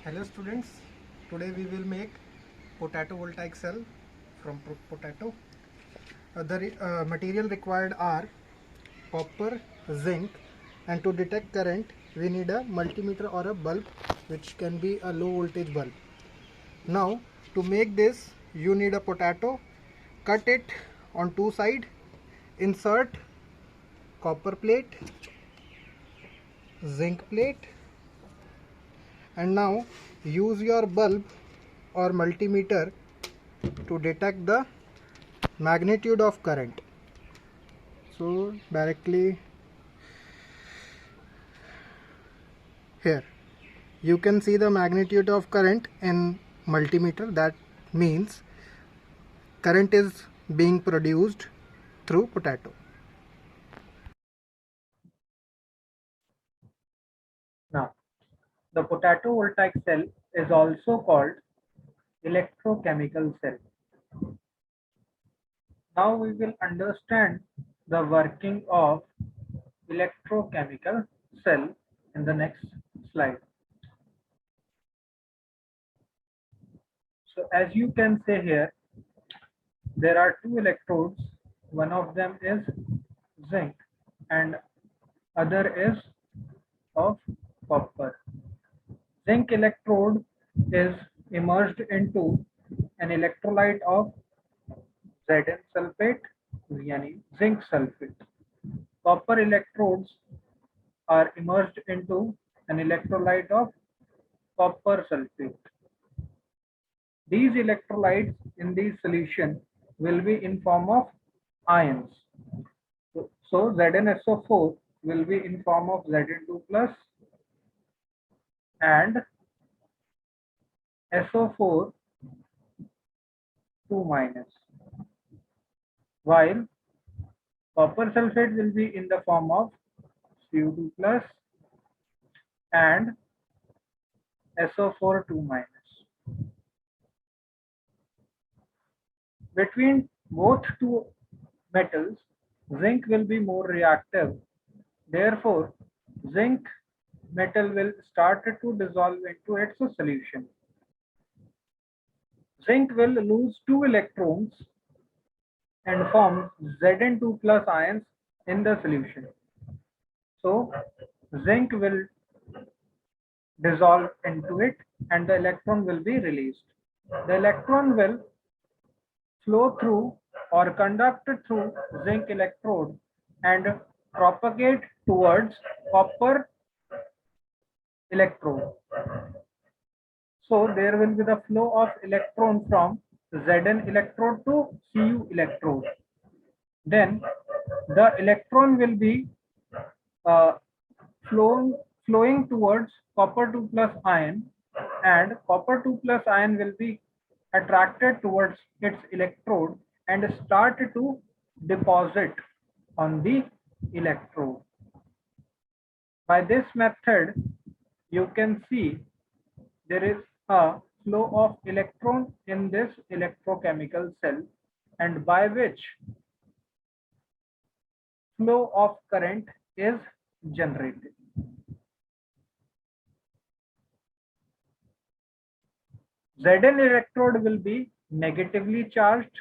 Hello students, today we will make potato voltaic cell from potato. The material required are copper, zinc, and to detect current we need a multimeter or a bulb, which can be a low voltage bulb. Now to make this you need a potato, cut it on two sides, insert copper plate, zinc plate, and now use your bulb or multimeter to detect the magnitude of current. So directly here you can see the magnitude of current in multimeter. That means current is being produced through potato. Now, the potato voltaic cell is also called electrochemical cell. Now we will understand the working of electrochemical cell in the next slide. So as you can see here, there are two electrodes. One of them is zinc and other is of copper. Zinc electrode is immersed into an electrolyte of Zn sulfate, yani zinc sulfate. Copper electrodes are immersed into an electrolyte of copper sulfate. These electrolytes in the solution will be in form of ions. So ZnSO4 will be in form of Zn2 plus and SO4 2 minus, while copper sulfate will be in the form of Cu2 plus and SO4 2 minus. Between both two metals, zinc will be more reactive. Therefore, zinc metal will start to dissolve into its solution. Zinc will lose 2 electrons and form Zn2 plus ions in the solution. So, zinc will dissolve into it and the electron will be released. The electron will flow through or conduct through zinc electrode and propagate towards copper electrode. So there will be the flow of electron from Zn electrode to Cu electrode. Then the electron will be uh, flowing towards copper 2 plus ion, and copper 2 plus ion will be attracted towards its electrode and start to deposit on the electrode. By this method, you can see there is a flow of electron in this electrochemical cell, and by which flow of current is generated. Zn electrode will be negatively charged,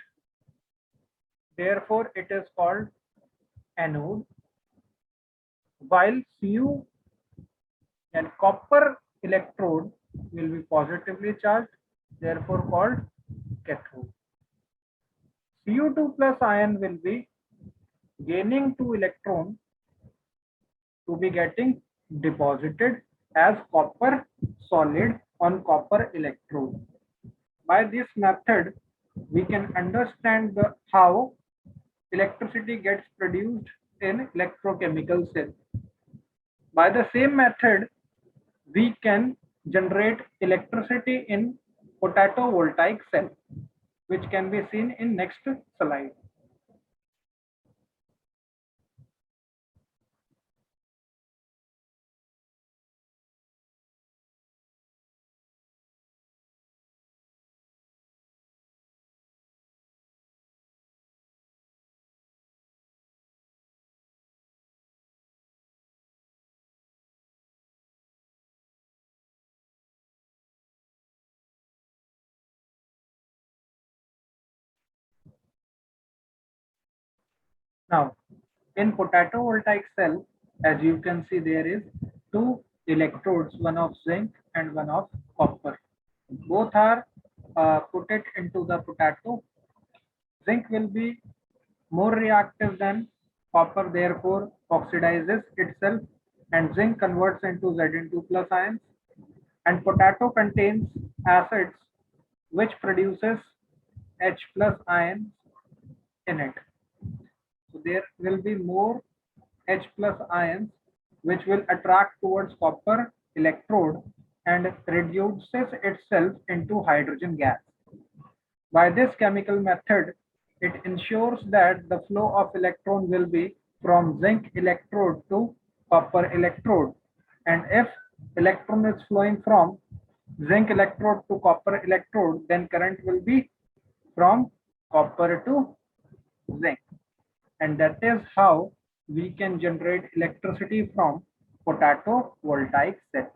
therefore it is called anode, while Cu and copper electrode will be positively charged, therefore called cathode. Cu2 plus ion will be gaining 2 electrons to be getting deposited as copper solid on copper electrode. By this method, we can understand how electricity gets produced in electrochemical cell. By the same method, we can generate electricity in potato voltaic cell, which can be seen in next slide. Now, in potato voltaic cell, as you can see, there is two electrodes, one of zinc and one of copper. Both are put it into the potato. Zinc will be more reactive than copper, therefore oxidizes itself, and zinc converts into Zn2 plus ions. And potato contains acids which produces H plus ions in it. So there will be more H plus ions which will attract towards copper electrode and reduces itself into hydrogen gas. By this chemical method, it ensures that the flow of electron will be from zinc electrode to copper electrode. And if electron is flowing from zinc electrode to copper electrode, then current will be from copper to zinc. And that is how we can generate electricity from potato voltaic cell.